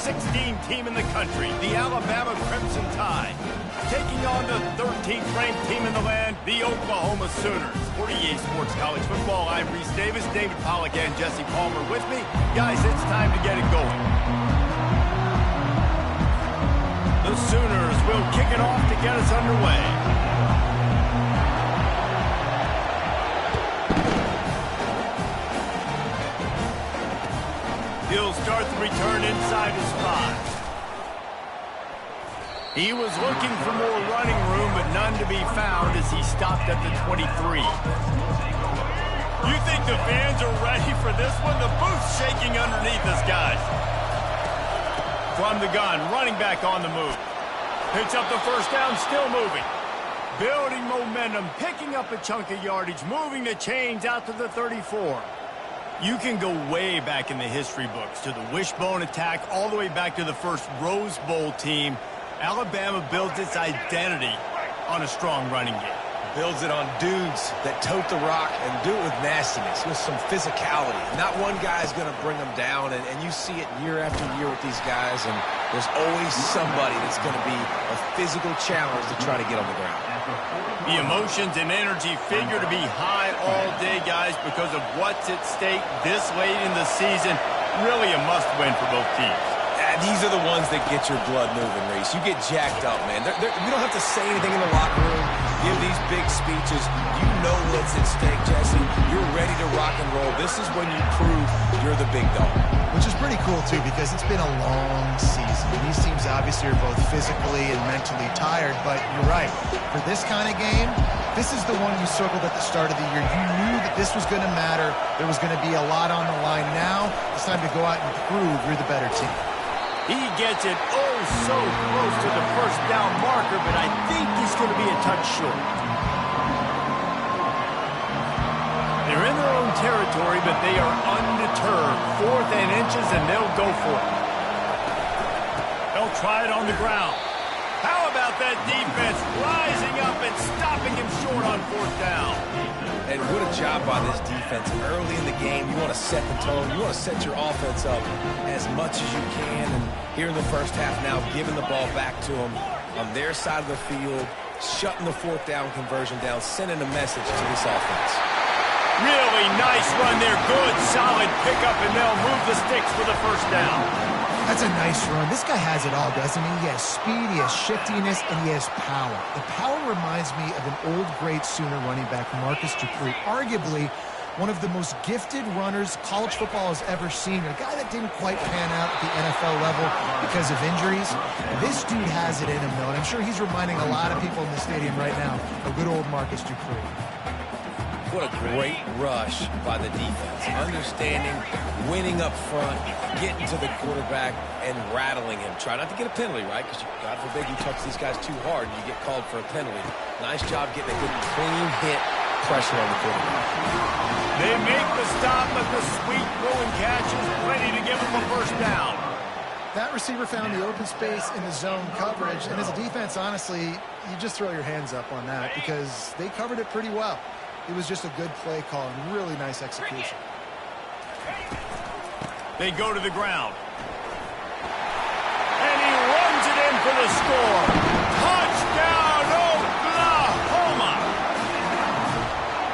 16 team in the country, the Alabama Crimson Tide, taking on the 13th ranked team in the land, the Oklahoma Sooners. For EA Sports College Football, I'm Reese Davis, David Pollack and Jesse Palmer with me. Guys, it's time to get it going. The Sooners will kick it off to get us underway. He'll start the return inside his 5. He was looking for more running room, but none to be found as he stopped at the 23. You think the fans are ready for this one? The booth's shaking underneath us, guys. From the gun, running back on the move. Picks up the first down, still moving. Building momentum, picking up a chunk of yardage, moving the chains out to the 34. You can go way back in the history books to the wishbone attack all the way back to the first Rose Bowl team. Alabama builds its identity on a strong running game. Builds it on dudes that tote the rock and do it with nastiness, with some physicality. Not one guy's going to bring them down, and you see it year after year with these guys, and there's always somebody that's going to be a physical challenge to try to get on the ground. The emotions and energy figure to be high all day, guys, because of what's at stake this late in the season. Really a must-win for both teams. These are the ones that get your blood moving, Reese. You get jacked up, man. You don't have to say anything in the locker room, give these big speeches. You know what's at stake, Jesse. You're ready to rock and roll. This is when you prove you're the big dog. Which is pretty cool, too, because it's been a long season. These teams obviously are both physically and mentally tired, but you're right. For this kind of game, this is the one you circled at the start of the year. You knew that this was going to matter. There was going to be a lot on the line. Now it's time to go out and prove you're the better team. He gets it oh so close to the first down marker, but I think he's going to be a touch short. They're in their own territory, but they are undeterred. 4th and inches, and they'll go for it. They'll try it on the ground. How about that defense rising up and stopping him short on 4th down? And what a job by this defense. Early in the game, you want to set the tone. You want to set your offense up as much as you can. And here in the first half now, giving the ball back to them on their side of the field, shutting the 4th down conversion down, sending a message to this offense. Really nice run there. Good, solid pickup, and they'll move the sticks for the first down. That's a nice run. This guy has it all, doesn't he? He has speed, he has shiftiness, and he has power. The power reminds me of an old great Sooner running back, Marcus Dupree. Arguably one of the most gifted runners college football has ever seen. A guy that didn't quite pan out at the NFL level because of injuries. This dude has it in him, though, and I'm sure he's reminding a lot of people in the stadium right now of good old Marcus Dupree. What a great rush by the defense. Understanding, winning up front, getting to the quarterback, and rattling him. Try not to get a penalty, right? Because, God forbid, you touch these guys too hard and you get called for a penalty. Nice job getting a good clean hit, pressure on the quarterback. They make the stop, but the sweet throwing catch is ready to give them a first down. That receiver found the open space in the zone coverage, and as a defense, honestly, you just throw your hands up on that because they covered it pretty well. It was just a good play call and really nice execution. They go to the ground. And he runs it in for the score. Touchdown, Oklahoma!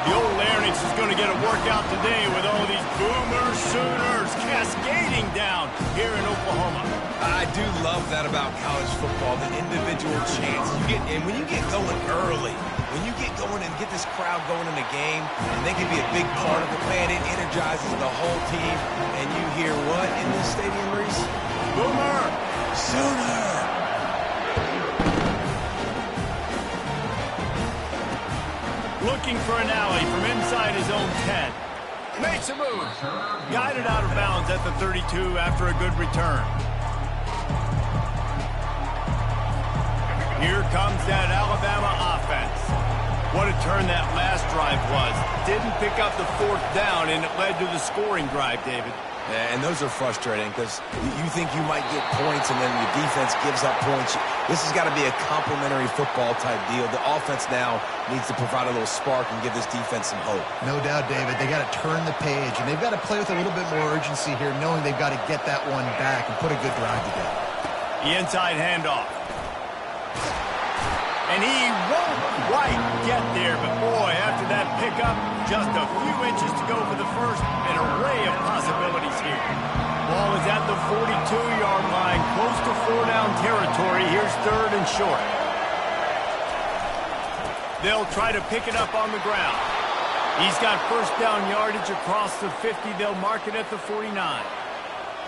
The old Larynx is going to get a workout today with all these Boomer Sooners cascading down here in Oklahoma. I do love that about college football, the individual chance. And when you get going early, when you get going and get this crowd going in the game, and they can be a big part of it, man, it energizes the whole team. And you hear what in this stadium, Reese? Boomer! Sooner! Looking for an alley from inside his own 10. Makes a move. Guided out of bounds at the 32 after a good return. Here comes that Alabama offense. What a turn that last drive was. Didn't pick up the 4th down, and it led to the scoring drive, David. And those are frustrating because you think you might get points, and then your defense gives up points. This has got to be a complementary football type deal. The offense now needs to provide a little spark and give this defense some hope. No doubt, David. They got to turn the page, and they've got to play with a little bit more urgency here, knowing they've got to get that one back and put a good drive together. The inside handoff. And he won't quite get there, but boy, after that pickup, just a few inches to go for the first. An array of possibilities here. Ball is at the 42-yard line, close to 4-down territory. Here's 3rd and short. They'll try to pick it up on the ground. He's got first down yardage across the 50. They'll mark it at the 49.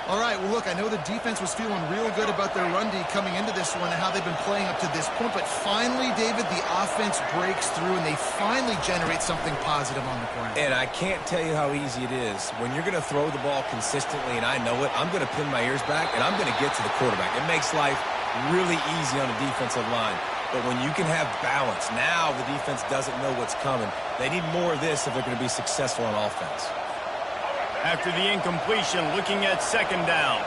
All right, well, look, I know the defense was feeling real good about their run D coming into this one and how they've been playing up to this point, but finally, David, the offense breaks through and they finally generate something positive on the ground. And I can't tell you how easy it is. When you're going to throw the ball consistently, and I know it, I'm going to pin my ears back, and I'm going to get to the quarterback. It makes life really easy on the defensive line. But when you can have balance, now the defense doesn't know what's coming. They need more of this if they're going to be successful on offense. After the incompletion, looking at 2nd down.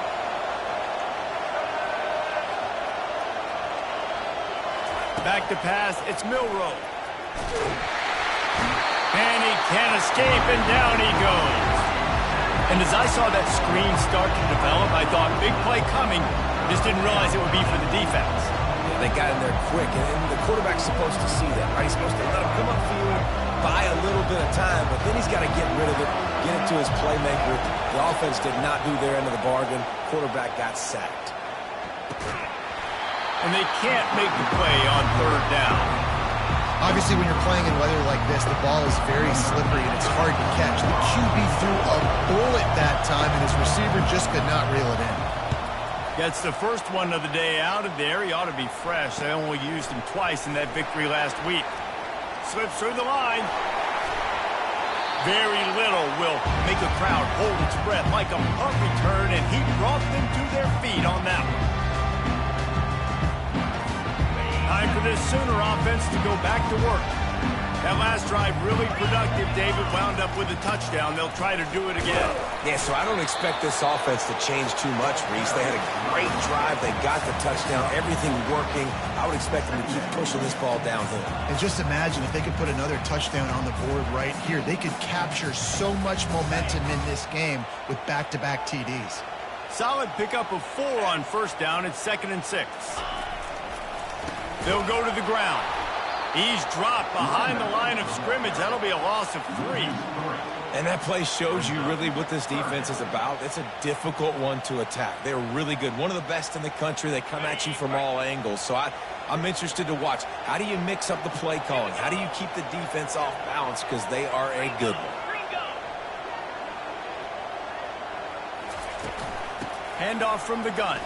Back to pass, it's Milroe. And he can't escape, and down he goes. And as I saw that screen start to develop, I thought, big play coming. Just didn't realize it would be for the defense. Yeah, they got in there quick, and the quarterback's supposed to see that, right? He's supposed to let him come upfield, buy a little bit of time, but then he's got to get rid of it, get it to his playmaker. The offense did not do their end of the bargain. Quarterback got sacked. And they can't make the play on 3rd down. Obviously, when you're playing in weather like this, the ball is very slippery and it's hard to catch. The QB threw a bullet that time, and his receiver just could not reel it in. Gets the first one of the day out of there. He ought to be fresh. They only used him twice in that victory last week. Slips through the line. Very little will make a crowd hold its breath like a punt return, and he brought them to their feet on that one. Time for this Sooner offense to go back to work. That last drive really productive. David wound up with a touchdown. They'll try to do it again. Yeah, so I don't expect this offense to change too much, Reese. They had a great drive. They got the touchdown. Everything working. I would expect them to keep pushing this ball downhill. And just imagine if they could put another touchdown on the board right here. They could capture so much momentum in this game with back-to-back TDs. Solid pickup of 4 on 1st down. It's 2nd and 6. They'll go to the ground. He's dropped behind the line of scrimmage. That'll be a loss of 3. And that play shows you really what this defense is about. It's a difficult one to attack. They're really good. One of the best in the country. They come at you from all angles. So I'm interested to watch. How do you mix up the play calling? How do you keep the defense off balance? Because they are a good one. Handoff from the gun.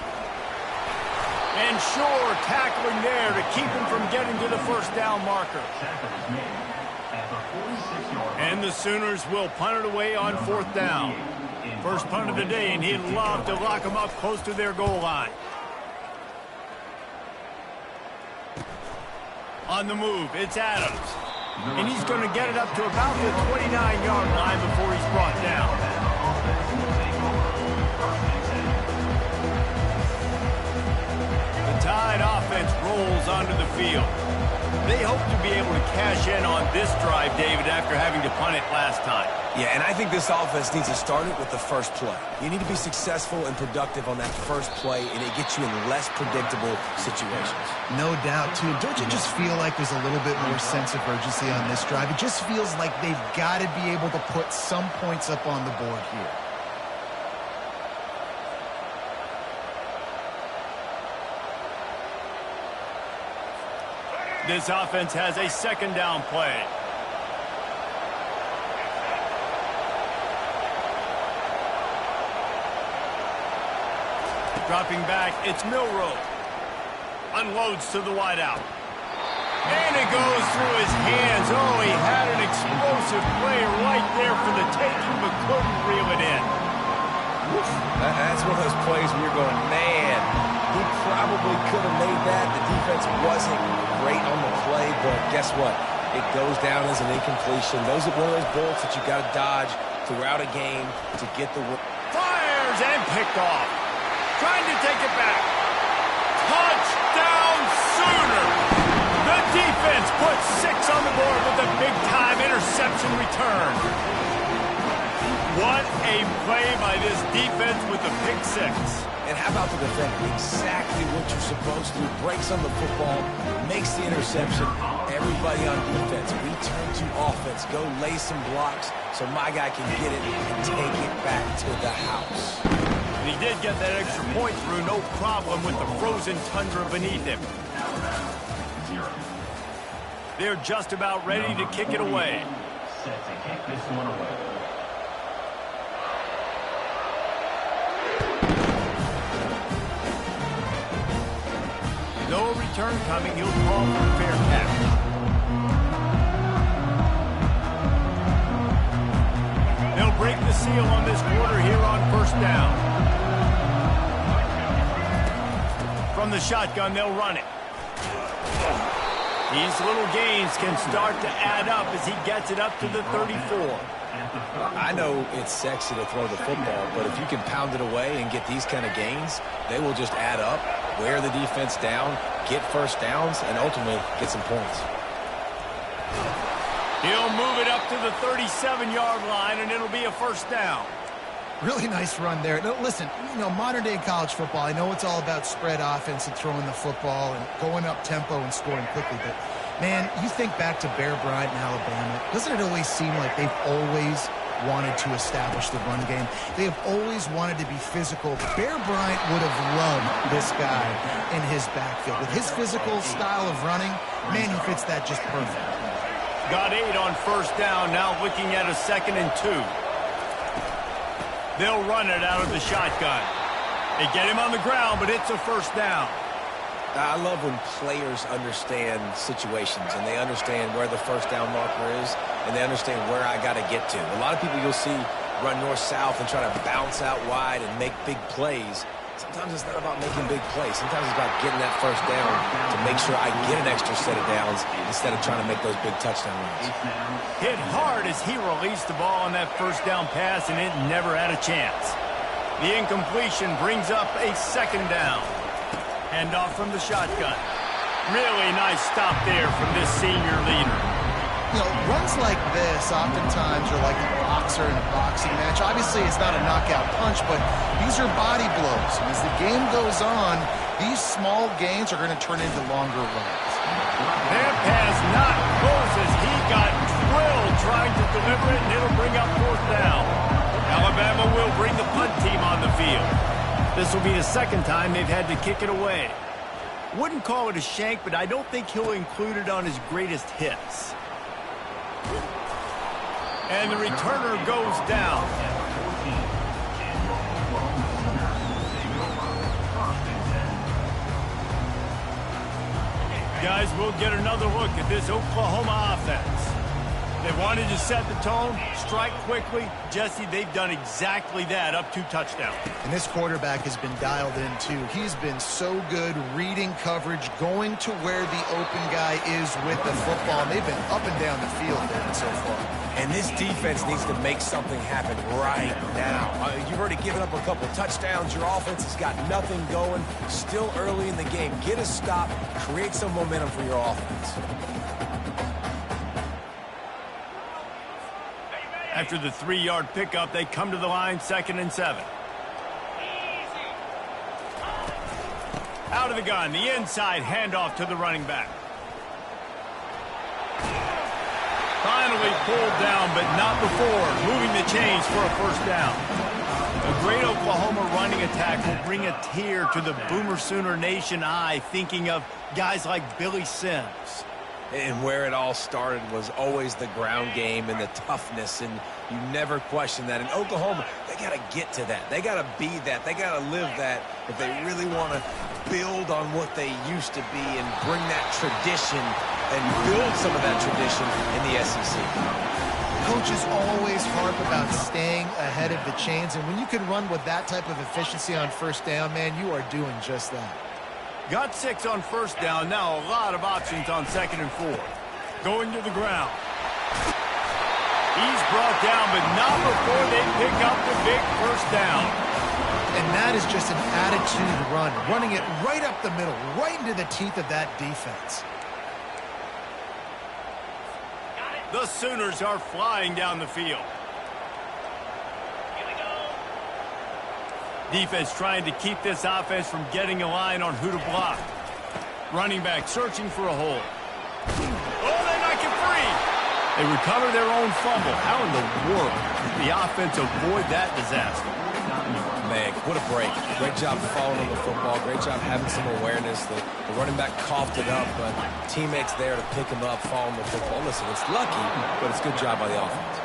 And sure, tackling there to keep him from getting to the 1st down marker. And the Sooners will punt it away on 4th down. First punt of the day, and he'd love to lock them up close to their goal line. On the move, it's Adams. And he's going to get it up to about the 29-yard line before he's brought down. Tide offense rolls onto the field. They hope to be able to cash in on this drive, David, after having to punt it last time. Yeah, and I think this offense needs to start it with the first play. You need to be successful and productive on that first play, and it gets you in less predictable situations. No doubt, too. Don't you just feel like there's a little bit more sense of urgency on this drive? It just feels like they've got to be able to put some points up on the board here. This offense has a 2nd down play. Dropping back, it's Milroe. Unloads to the wideout. And it goes through his hands. Oh, he had an explosive player right there for the taking, but couldn't reel it in. That's one of those plays where you're going, man, he probably could have made that. The defense wasn't great on the play, but guess what? It goes down as an incompletion. Those are one of those bullets that you got to dodge throughout a game to get the win. Fires and picked off. Trying to take it back. Touchdown puts 6 on the board with a big-time interception return. What a play by this defense with the pick 6. And how about the defender? Exactly what you're supposed to do. Breaks on the football, makes the interception. Everybody on defense, return to offense. Go lay some blocks so my guy can get it and take it back to the house. And he did get that extra point through, no problem with the frozen tundra beneath him. They're just about ready to kick it away. Set to kick this one away. No return coming. He'll call for a fair catch. They'll break the seal on this quarter here on first down. From the shotgun, they'll run it. These little gains can start to add up as he gets it up to the 34. I know it's sexy to throw the football, but if you can pound it away and get these kind of gains, they will just add up, wear the defense down, get first downs, and ultimately get some points. He'll move it up to the 37-yard line, and it'll be a first down. Really nice run there. Now, listen, modern-day college football, I know it's all about spread offense and throwing the football and going up tempo and scoring quickly, but, man, you think back to Bear Bryant in Alabama, doesn't it always seem like they've always wanted to establish the run game? They have always wanted to be physical. Bear Bryant would have loved this guy in his backfield. With his physical style of running, man, he fits that just perfect. Got 8 on first down, now looking at a 2nd and 2. They'll run it out of the shotgun. They get him on the ground, but it's a first down. I love when players understand situations and they understand where the first down marker is and they understand where I got to get to. A lot of people you'll see run north-south and try to bounce out wide and make big plays. Sometimes it's not about making big plays. Sometimes it's about getting that first down to make sure I get an extra set of downs instead of trying to make those big touchdown runs. Hit hard as he released the ball on that first down pass, and it never had a chance. The incompletion brings up a 2nd down. Handoff from the shotgun. Really nice stop there from this senior leader. Runs like this oftentimes are like a boxer in a boxing match. Obviously, it's not a knockout punch, but these are body blows. And as the game goes on, these small gains are going to turn into longer runs. That pass not close as he got drilled trying to deliver it, and it'll bring up 4th down. Alabama will bring the punt team on the field. This will be the 2nd time they've had to kick it away. Wouldn't call it a shank, but I don't think he'll include it on his greatest hits. And the returner goes down. Guys, we'll get another look at this Oklahoma offense. They wanted to set the tone, strike quickly. Jesse, they've done exactly that, up 2 touchdowns. And this quarterback has been dialed in, too. He's been so good reading coverage, going to where the open guy is with the football. And they've been up and down the field, David, so far. And this defense needs to make something happen right now. You've already given up a couple touchdowns. Your offense has got nothing going. Still early in the game. Get a stop. Create some momentum for your offense. After the 3-yard pickup, they come to the line, 2nd and 7. Out of the gun, the inside handoff to the running back. Finally pulled down, but not before moving the chains for a first down. A great Oklahoma running attack will bring a tear to the Boomer Sooner Nation eye, thinking of guys like Billy Sims. And where it all started was always the ground game and the toughness, and you never question that. In Oklahoma, they got to get to that. They got to be that. They got to live that if they really want to build on what they used to be and bring that tradition and build some of that tradition in the SEC. Coaches always harp about staying ahead of the chains, and when you can run with that type of efficiency on first down, man, you are doing just that. Got 6 on first down. Now a lot of options on 2nd and 4. Going to the ground. He's brought down, but not before they pick up the big first down. And that is just an attitude run, running it right up the middle, right into the teeth of that defense. The Sooners are flying down the field. Defense trying to keep this offense from getting a line on who to block. Running back searching for a hole. Oh, they knock it free. They recover their own fumble. How in the world did the offense avoid that disaster? Man, what a break. Great job following on the football. Great job having some awareness. The running back coughed it up, but teammates there to pick him up, following the football. Listen, it's lucky, but it's a good job by the offense.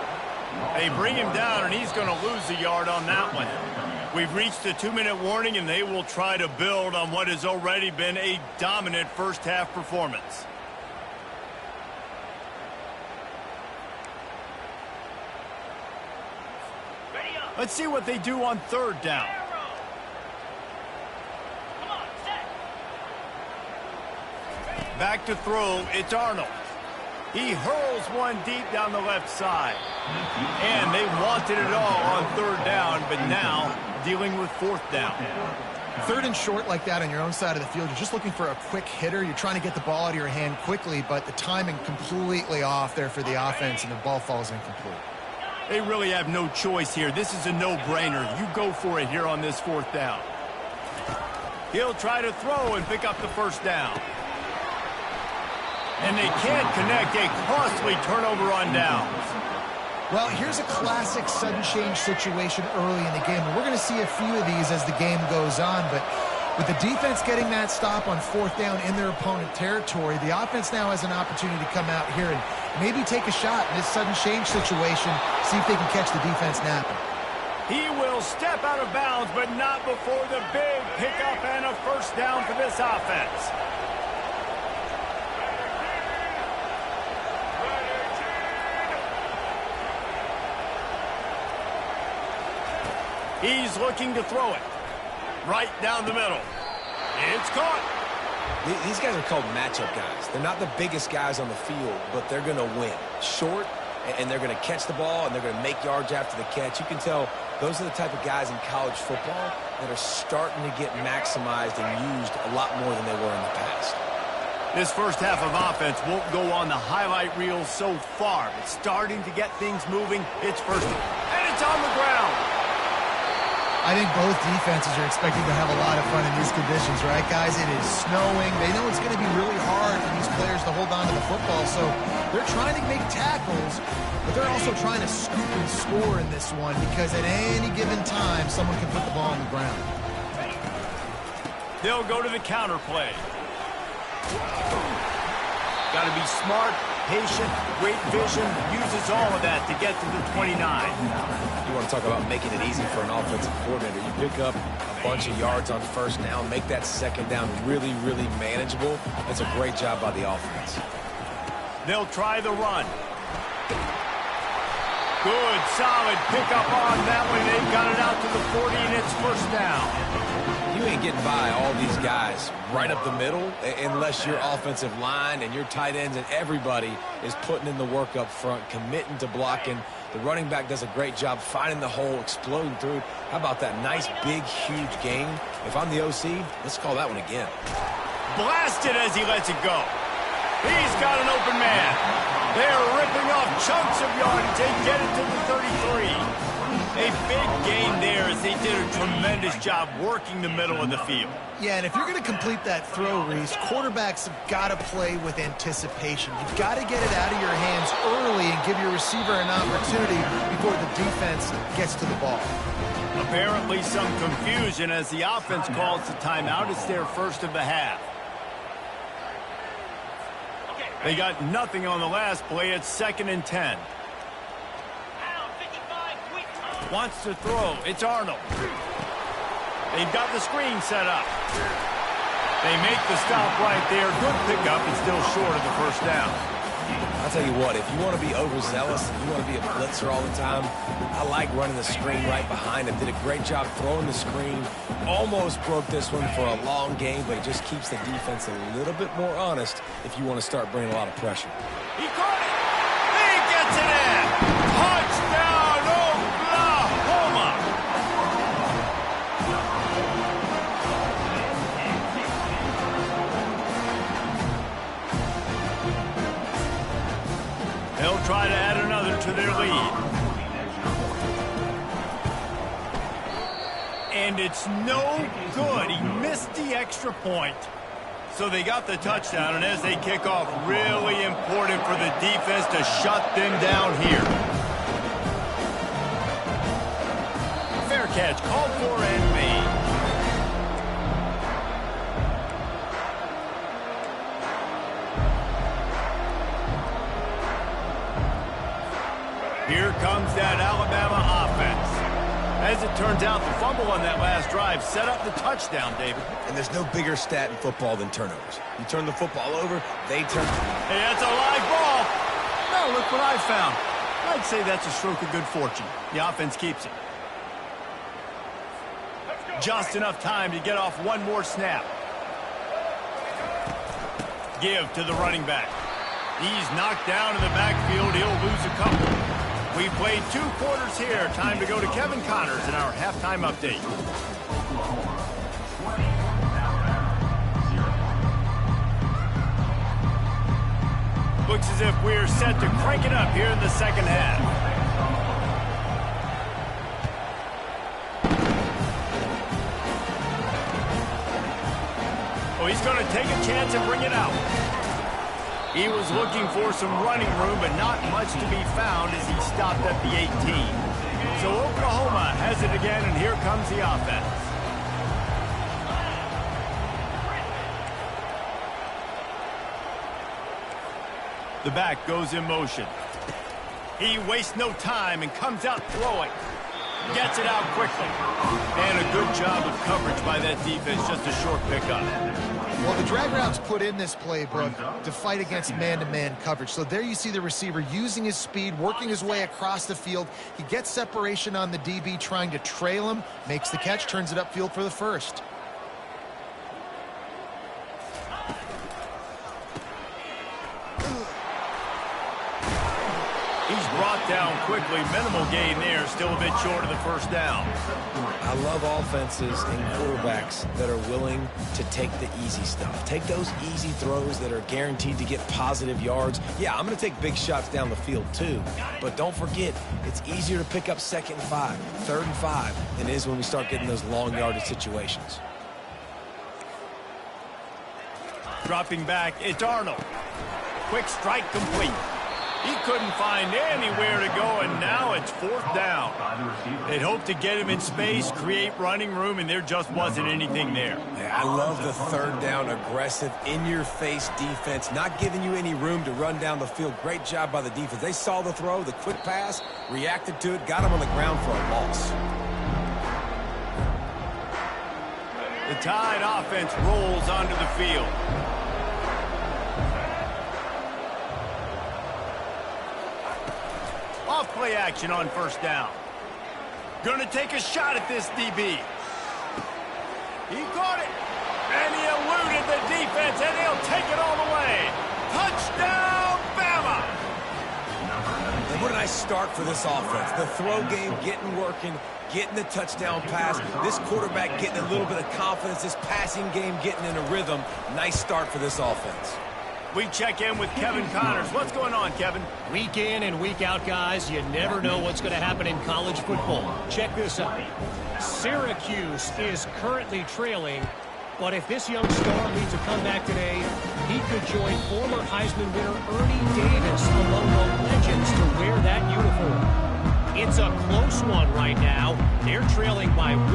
They bring him down, and he's going to lose a yard on that one. We've reached the 2-minute warning, and they will try to build on what has already been a dominant first-half performance. Let's see what they do on third down. Back to throw, it's Arnold. He hurls one deep down the left side. And they wanted it all on third down, but now dealing with fourth down. Third and short like that on your own side of the field, you're just looking for a quick hitter. You're trying to get the ball out of your hand quickly, but the timing completely off there for the offense, and the ball falls incomplete. They really have no choice here. This is a no-brainer. You go for it here on this fourth down. He'll try to throw and pick up the first down. And they can't connect. A costly turnover on downs. Well, here's a classic sudden change situation early in the game. And we're going to see a few of these as the game goes on. But with the defense getting that stop on fourth down in their opponent territory, the offense now has an opportunity to come out here and maybe take a shot in this sudden change situation, see if they can catch the defense napping. He will step out of bounds, but not before the big pickup and a first down for this offense. He's looking to throw it. Right down the middle. It's caught. These guys are called matchup guys. They're not the biggest guys on the field, but they're going to win. Short, and they're going to catch the ball, and they're going to make yards after the catch. You can tell those are the type of guys in college football that are starting to get maximized and used a lot more than they were in the past. This first half of offense won't go on the highlight reel so far, but starting to get things moving. It's first, and it's on the ground. I think both defenses are expecting to have a lot of fun in these conditions, right, guys? It is snowing. They know it's going to be really hard for these players to hold on to the football, so they're trying to make tackles, but they're also trying to scoop and score in this one because at any given time, someone can put the ball on the ground. They'll go to the counter play. Got to be smart, patient, great vision, uses all of that to get to the 29. You want to talk about making it easy for an offensive coordinator. You pick up a bunch of yards on first down, make that second down really, really manageable. That's a great job by the offense. They'll try the run. Good, solid pickup on that one. They've got it out to the 40, and it's first down. You ain't getting by all these guys right up the middle unless your offensive line and your tight ends and everybody is putting in the work up front, committing to blocking. The running back does a great job finding the hole, exploding through. How about that nice, big, huge gain? If I'm the OC, let's call that one again. Blasted as he lets it go. He's got an open man. They're ripping off chunks of yardage. They get it to the 33. A big gain there as they did a tremendous job working the middle of the field. Yeah, and if you're going to complete that throw, Reese, quarterbacks have got to play with anticipation. You've got to get it out of your hands early and give your receiver an opportunity before the defense gets to the ball. Apparently some confusion as the offense calls the timeout. It's their first of the half. They got nothing on the last play. It's 2nd and 10. Wants to throw. It's Arnold. They've got the screen set up. They make the stop right there. Good pickup and still short of the first down. I'll tell you what, if you want to be overzealous and you want to be a blitzer all the time, I like running the screen right behind him. Did a great job throwing the screen. Almost broke this one for a long game, but it just keeps the defense a little bit more honest if you want to start bringing a lot of pressure. He caught it. He gets it in. Touchdown, Oklahoma. They'll try lead. And it's no good. He missed the extra point. So they got the touchdown, and as they kick off, really important for the defense to shut them down here. Fair catch, called for and made. Here comes that Alabama offense. As it turns out, the fumble on that last drive set up the touchdown, David. And there's no bigger stat in football than turnovers. You turn the football over, they turn. Hey, that's a live ball. Now look what I found. I'd say that's a stroke of good fortune. The offense keeps it. Just enough time to get off one more snap. Give to the running back. He's knocked down in the backfield. He'll lose a couple. We played 2 quarters here. Time to go to Kevin Connors in our halftime update. Looks as if we're set to crank it up here in the second half. Oh, he's going to take a chance and bring it out. He was looking for some running room, but not much to be found as he stopped at the 18. So Oklahoma has it again, and here comes the offense. The back goes in motion. He wastes no time and comes out throwing. Gets it out quickly. And a good job of coverage by that defense, just a short pickup. Well, the drag routes put in this playbook to fight against man-to-man coverage. So there you see the receiver using his speed, working his way across the field. He gets separation on the DB, trying to trail him, makes the catch, turns it upfield for the first. He's brought down quickly. Minimal gain there. Still a bit short of the first down. I love offenses and quarterbacks that are willing to take the easy stuff. Take those easy throws that are guaranteed to get positive yards. Yeah, I'm going to take big shots down the field too. But don't forget, it's easier to pick up 2nd and 5, 3rd and 5 than it is when we start getting those long yardage situations. Dropping back, it's Arnold. Quick strike complete. He couldn't find anywhere to go, and now it's 4th down. They'd hoped to get him in space, create running room, and there just wasn't anything there. Yeah, I love the 3rd down aggressive, in-your-face defense, not giving you any room to run down the field. Great job by the defense. They saw the throw, the quick pass, reacted to it, got him on the ground for a loss. The Tide offense rolls onto the field. Off play action on 1st down. Gonna take a shot at this DB. He caught it. And he eluded the defense, and he'll take it all the way. Touchdown, Bama! And what a nice start for this offense. The throw game getting working, getting the touchdown pass. This quarterback getting a little bit of confidence. This passing game getting in a rhythm. Nice start for this offense. We check in with Kevin Connors. What's going on, Kevin? Week in and week out, guys, you never know what's going to happen in college football. Check this out. Syracuse is currently trailing, but if this young star leads a comeback today, he could join former Heisman winner Ernie Davis among the legends to wear that uniform. It's a close one right now. They're trailing by 1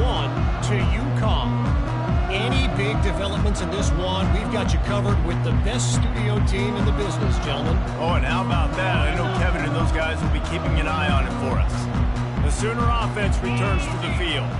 to UConn. Any big developments in this one, we've got you covered with the best studio team in the business, gentlemen. Oh, and how about that? I know Kevin and those guys will be keeping an eye on it for us. The Sooner offense returns to the field.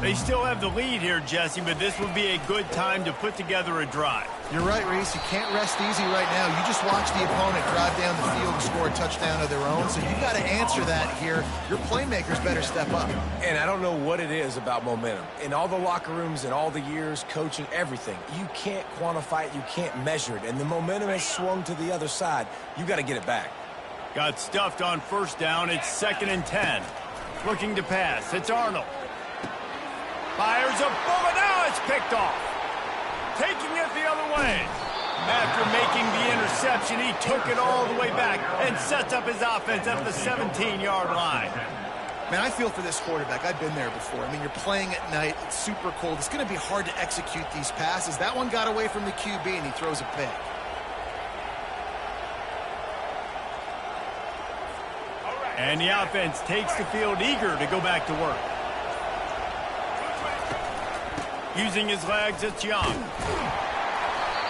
They still have the lead here, Jesse, but this would be a good time to put together a drive. You're right, Reese. You can't rest easy right now. You just watch the opponent drive down the field and score a touchdown of their own, so you got to answer that here. Your playmakers better step up. And I don't know what it is about momentum. In all the locker rooms and all the years, coaching, everything, you can't quantify it, you can't measure it. And the momentum has swung to the other side. You got to get it back. Got stuffed on 1st down. It's 2nd and 10. Looking to pass. It's Arnold. Fires a bullet. Now it's picked off. Taking it the other way. After making the interception, he took it all the way back and sets up his offense at the 17-yard line. Man, I feel for this quarterback. I've been there before. I mean, you're playing at night. It's super cold. It's going to be hard to execute these passes. That one got away from the QB, and he throws a pick. And the offense takes the field eager to go back to work. Using his legs, it's Young.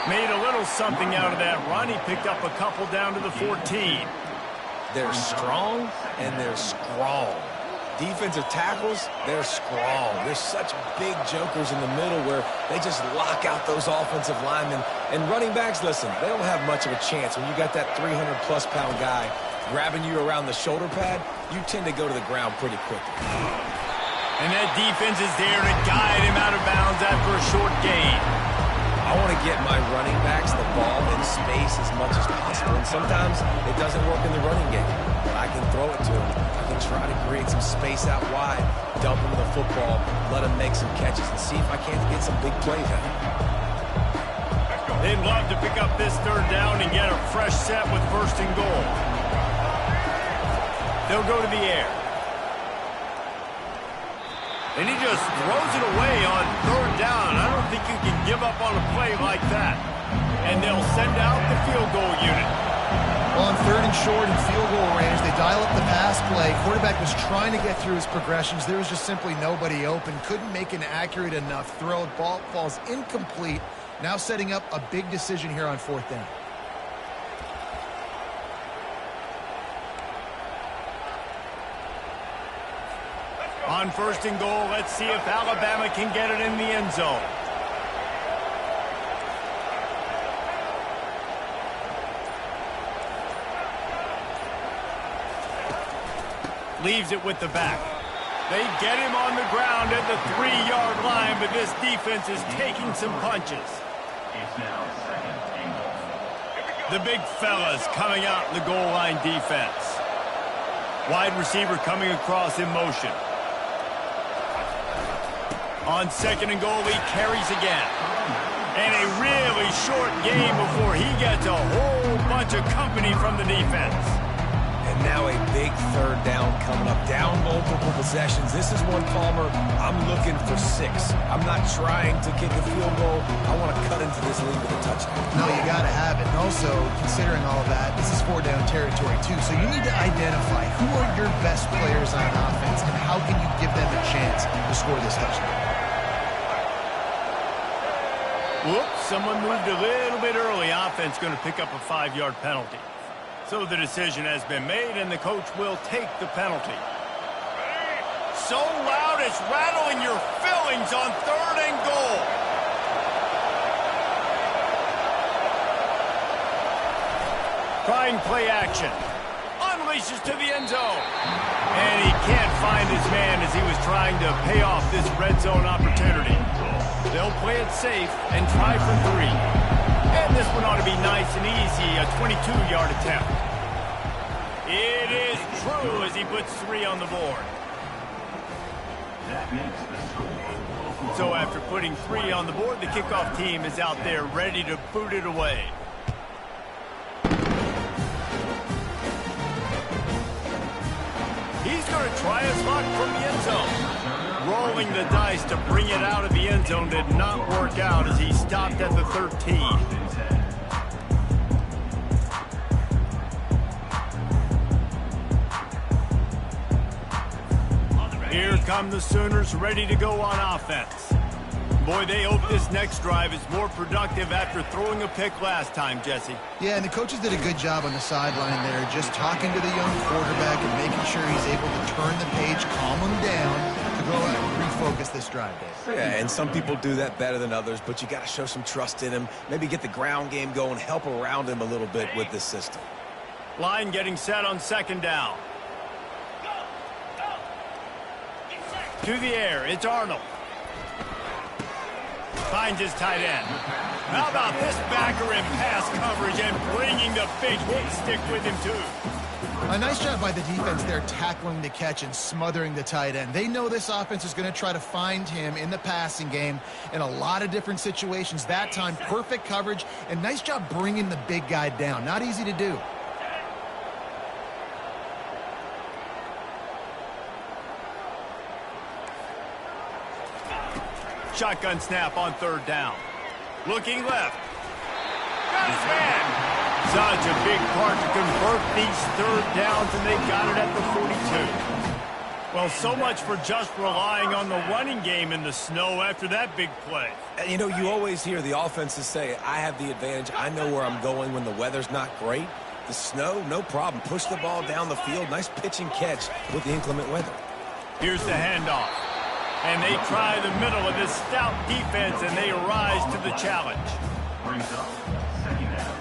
Made a little something out of that run. He picked up a couple down to the 14. They're strong and they're strong. Defensive tackles, they're strong. There's such big jokers in the middle where they just lock out those offensive linemen. And running backs, listen, they don't have much of a chance. When you got that 300-plus pound guy grabbing you around the shoulder pad, you tend to go to the ground pretty quickly. And that defense is there to guide him out of bounds after a short gain. I want to get my running backs the ball in space as much as possible. And sometimes it doesn't work in the running game. But I can throw it to him. I can try to create some space out wide, dump him the football, let him make some catches, and see if I can't get some big plays out. They'd love to pick up this third down and get a fresh set with first and goal. They'll go to the air. And he just throws it away on third down. I don't think you can give up on a play like that. And they'll send out the field goal unit. Well, on third and short and field goal range, they dial up the pass play. Quarterback was trying to get through his progressions. There was just simply nobody open. Couldn't make an accurate enough throw. Ball falls incomplete. Now setting up a big decision here on fourth down. On first and goal, let's see if Alabama can get it in the end zone. Leaves it with the back. They get him on the ground at the 3-yard line, but this defense is taking some punches. It's now second and goal. The big fellas coming out in the goal line defense. Wide receiver coming across in motion. On second and goal, he carries again. And a really short game before he gets a whole bunch of company from the defense. And now a big third down coming up. Down multiple possessions. This is one, Palmer, I'm looking for 6. I'm not trying to kick a field goal. I want to cut into this lead with a touchdown. No, you got to have it. And also, considering all of that, this is 4-down territory, too. So you need to identify who are your best players on offense and how can you give them a chance to score this touchdown. Whoops, someone moved a little bit early. Offense going to pick up a 5-yard penalty. So the decision has been made, and the coach will take the penalty. So loud it's rattling your fillings on third and goal. Trying play action. Unleashes to the end zone. And he can't find his man as he was trying to pay off this red zone opportunity. They'll play it safe and try for 3. And this one ought to be nice and easy, a 22-yard attempt. It is true as he puts 3 on the board. That makes the score. So after putting 3 on the board, the kickoff team is out there ready to boot it away. He's going to try his luck from the end zone. Rolling the dice to bring it out of the end zone did not work out as he stopped at the 13. Here come the Sooners ready to go on offense. Boy, they hope this next drive is more productive after throwing a pick last time, Jesse. Yeah, and the coaches did a good job on the sideline there, just talking to the young quarterback and making sure he's able to turn the page, calm him down, to go and refocus this drive, Dave. Yeah, and some people do that better than others, but you got to show some trust in him. Maybe get the ground game going, help around him a little bit with this system. Line getting set on second down. To the air, it's Arnold. Finds his tight end. How about this backer in pass coverage and bringing the big hit stick with him, too? A nice job by the defense there tackling the catch and smothering the tight end. They know this offense is going to try to find him in the passing game in a lot of different situations. That time, perfect coverage, and nice job bringing the big guy down. Not easy to do. Shotgun snap on third down. Looking left. Got his man. Such a big part to convert these third downs, and they got it at the 42. Well, so much for just relying on the running game in the snow after that big play. You know, you always hear the offenses say, I have the advantage. I know where I'm going when the weather's not great. The snow, no problem. Push the ball down the field. Nice pitch and catch with the inclement weather. Here's the handoff. And they try the middle of this stout defense, and they rise to the challenge. Brings up second down.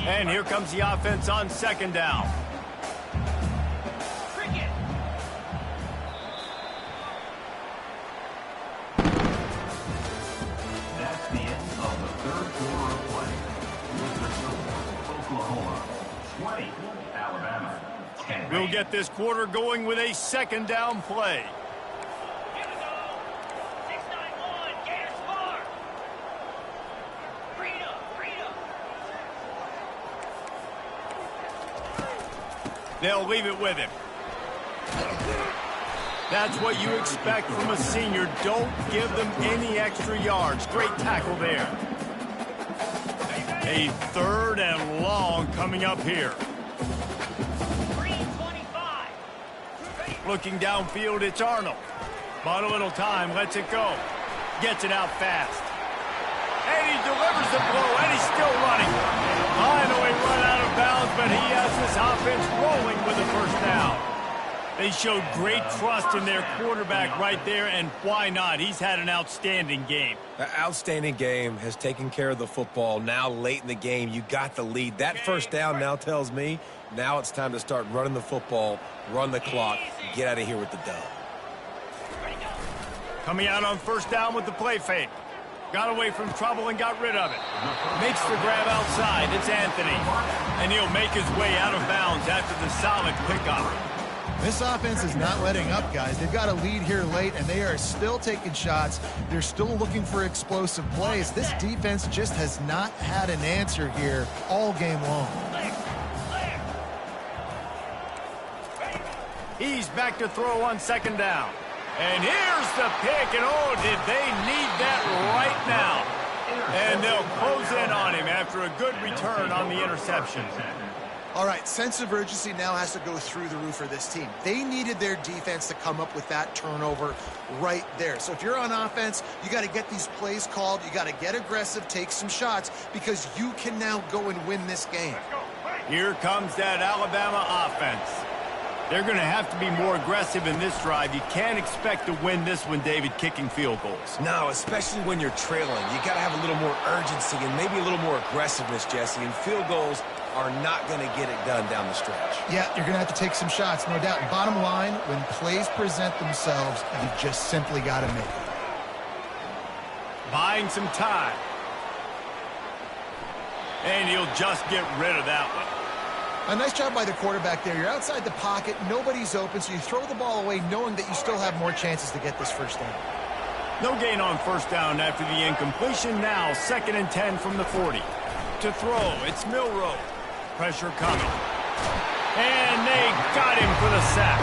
And here comes the offense on second down. That's the end of the third quarter of play. With the score, Oklahoma 20, Alabama 10. We'll get this quarter going with a second down play. They'll leave it with him. That's what you expect from a senior. Don't give them any extra yards. Great tackle there. A third and long coming up here. Looking downfield, it's Arnold. Bought a little time, lets it go. Gets it out fast. And he delivers the blow, and he's still running. Finally run out of bounds, but he has this offense rolling with a first down. They showed great trust in their quarterback right there, and why not? He's had an outstanding game. An outstanding game, has taken care of the football. Now late in the game, you got the lead. That first down now tells me now it's time to start running the football, run the clock, get out of here with the dub. Coming out on first down with the play fake. Got away from trouble and got rid of it. Makes the grab outside. It's Anthony. And he'll make his way out of bounds after the solid pickup. This offense is not letting up, guys. They've got a lead here late, and they are still taking shots. They're still looking for explosive plays. This defense just has not had an answer here all game long. He's back to throw on second down. And here's the pick, and oh, did they need that right now. And they'll close in on him after a good return on the interception. All right, sense of urgency now has to go through the roof for this team. They needed their defense to come up with that turnover right there. So if you're on offense, you got to get these plays called. You got to get aggressive, take some shots, because you can now go and win this game. Here comes that Alabama offense. They're going to have to be more aggressive in this drive. You can't expect to win this one, David, kicking field goals. No, especially when you're trailing. You got to have a little more urgency and maybe a little more aggressiveness, Jesse. And field goals are not going to get it done down the stretch. Yeah, you're going to have to take some shots, no doubt. And bottom line, when plays present themselves, you just simply got to make it. Buying some time. And he'll just get rid of that one. A nice job by the quarterback there. You're outside the pocket, nobody's open, so you throw the ball away knowing that you still have more chances to get this first down. No gain on first down after the incompletion. Now 2nd and 10 from the 40. To throw, it's Milroe. Pressure coming. And they got him for the sack.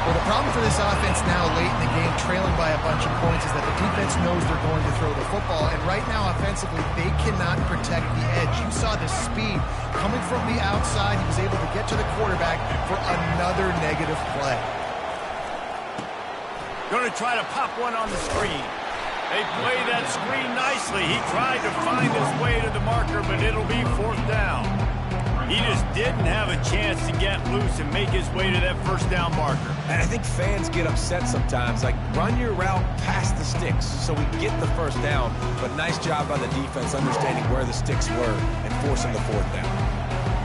Well, the problem for this offense now late in the game, trailing by a bunch of points, is that the defense knows they're going to throw the football. And right now, offensively, they cannot protect the edge. You saw the speed coming from the outside. He was able to get to the quarterback for another negative play. Going to try to pop one on the screen. They play that screen nicely. He tried to find his way to the marker, but it'll be 4th down. He just didn't have a chance to get loose and make his way to that first down marker. And I think fans get upset sometimes. Like, run your route past the sticks so we get the first down. But nice job by the defense understanding where the sticks were and forcing the 4th down.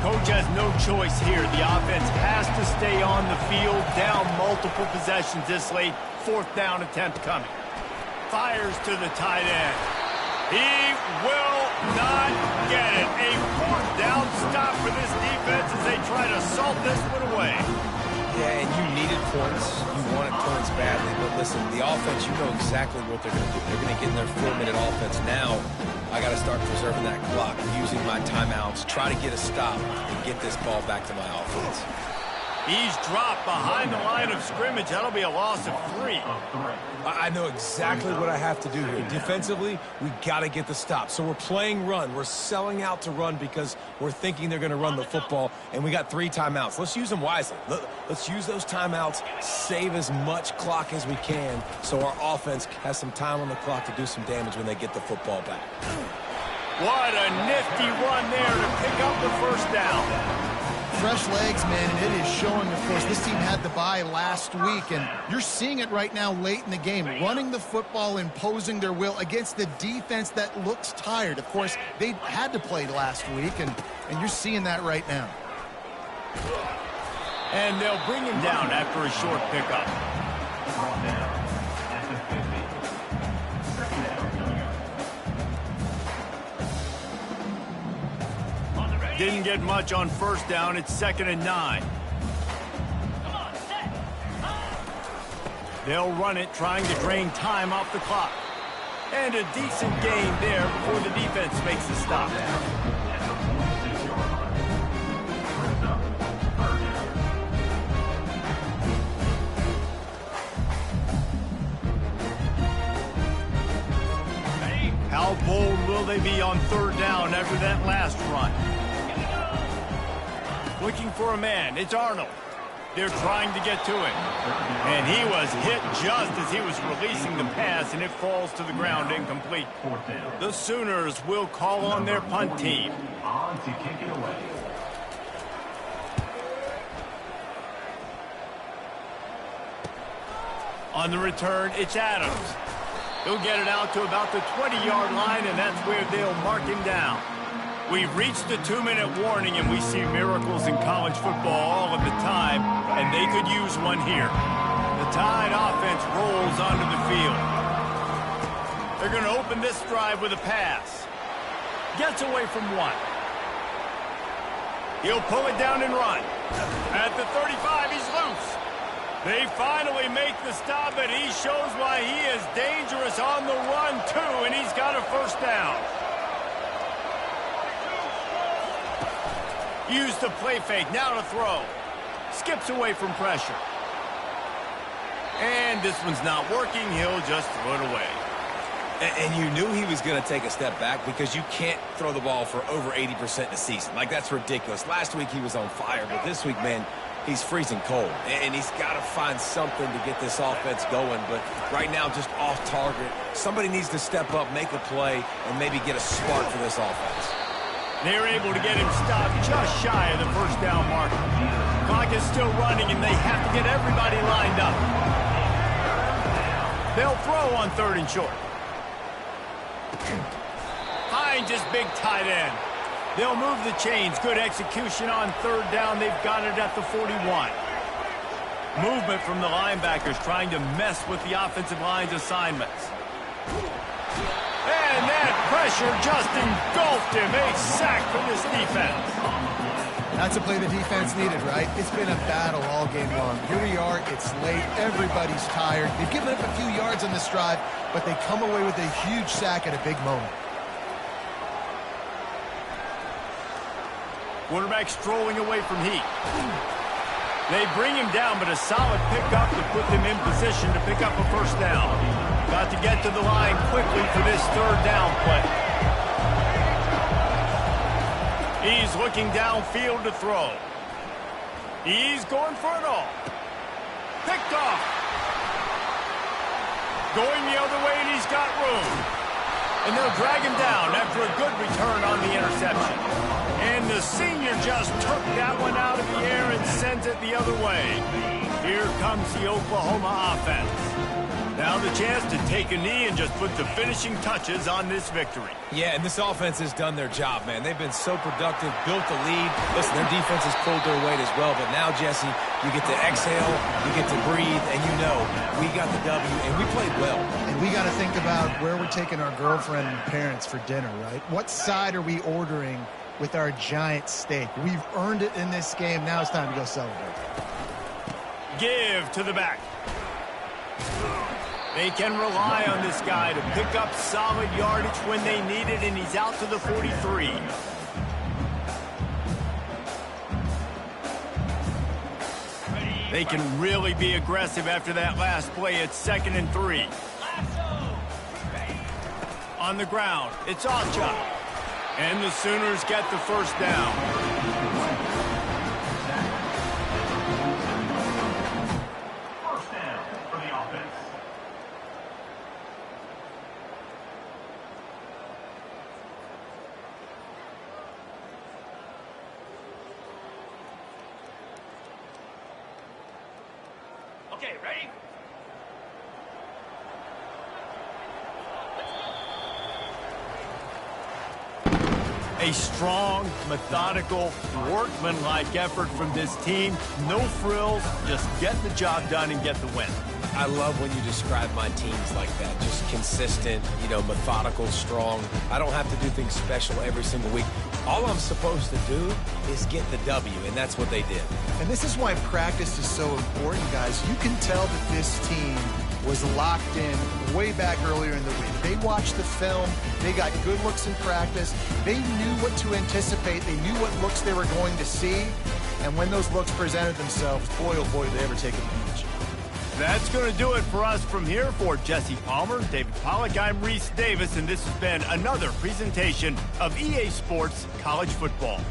Coach has no choice here. The offense has to stay on the field, down multiple possessions this late. 4th down attempt coming. Fires to the tight end. He will not get it. A fourth down stop for this defense as they try to salt this one away. Yeah, and you needed points. You wanted points badly. But listen, the offense, you know exactly what they're going to do. They're going to get in their 4-minute offense. Now, I got to start preserving that clock, using my timeouts, try to get a stop, and get this ball back to my offense. He's dropped behind the line of scrimmage. That'll be a loss of 3. I know exactly what I have to do here. Defensively, we got to get the stop. So we're playing run. We're selling out to run because we're thinking they're going to run the football, and we got 3 timeouts. Let's use them wisely. Let's use those timeouts, save as much clock as we can so our offense has some time on the clock to do some damage when they get the football back. What a nifty run there to pick up the first down. Fresh legs, man, and it is showing, of course. This team had the bye last week, and you're seeing it right now late in the game, running the football, imposing their will against the defense that looks tired. Of course, they had to play last week, and you're seeing that right now. And they'll bring him down after a short pickup. Didn't get much on first down. It's 2nd and 9. They'll run it, trying to drain time off the clock. And a decent gain there before the defense makes the stop. How bold will they be on 3rd down after that last run? Looking for a man. It's Arnold. They're trying to get to him. And he was hit just as he was releasing the pass, and it falls to the ground incomplete. The Sooners will call on their punt team. On to kick it away. On the return, it's Adams. He'll get it out to about the 20-yard line, and that's where they'll mark him down. We've reached the 2-minute warning, and we see miracles in college football all of the time, and they could use one here. The Tide offense rolls onto the field. They're going to open this drive with a pass. Gets away from 1. He'll pull it down and run. At the 35, he's loose. They finally make the stop, and he shows why he is dangerous on the run, too, and he's got a first down. Use the play fake, now to throw. Skips away from pressure. And this one's not working, he'll just throw it away. And you knew he was going to take a step back because you can't throw the ball for over 80% in a season. Like, that's ridiculous. Last week he was on fire, but this week, man, he's freezing cold. And he's got to find something to get this offense going. But right now, just off target. Somebody needs to step up, make a play, and maybe get a spark for this offense. They're able to get him stopped just shy of the first down marker. Clock is still running, and they have to get everybody lined up. They'll throw on 3rd and short. Hines is big tight end. They'll move the chains. Good execution on 3rd down. They've got it at the 41. Movement from the linebackers trying to mess with the offensive line's assignments. And that pressure just engulfed him. A sack from this defense. That's a play the defense needed, right? It's been a battle all game long. Here we are. It's late. Everybody's tired. They've given up a few yards on this drive, but they come away with a huge sack at a big moment. Quarterback strolling away from heat. They bring him down, but a solid pickup to put them in position to pick up a first down. Got to get to the line quickly for this 3rd down play. He's looking downfield to throw. He's going for it all. Picked off. Going the other way, and he's got room. And they'll drag him down after a good return on the interception. And the senior just took that one out of the air and sent it the other way. Here comes the Oklahoma offense. Now the chance to take a knee and just put the finishing touches on this victory. Yeah, and this offense has done their job, man. They've been so productive, built the lead. Listen, their defense has pulled their weight as well. But now, Jesse, you get to exhale, you get to breathe, and you know we got the W, and we played well. And we got to think about where we're taking our girlfriend and parents for dinner, right? What side are we ordering with our giant steak? We've earned it in this game. Now it's time to go celebrate. Give to the back. They can rely on this guy to pick up solid yardage when they need it, and he's out to the 43. They can really be aggressive after that last play. It's 2nd and 3. On the ground, it's Ocha. And the Sooners get the first down. Okay, ready? A strong, methodical, workmanlike effort from this team. No frills, just get the job done and get the win. I love when you describe my teams like that. Just consistent, methodical, strong. I don't have to do things special every single week. All I'm supposed to do is get the W, and that's what they did. And this is why practice is so important, guys. You can tell that this team was locked in way back earlier in the week. They watched the film. They got good looks in practice. They knew what to anticipate. They knew what looks they were going to see. And when those looks presented themselves, boy, oh boy, did they ever take advantage. That's going to do it for us from here. For Jesse Palmer, David Pollack, I'm Reese Davis, and this has been another presentation of EA Sports College Football.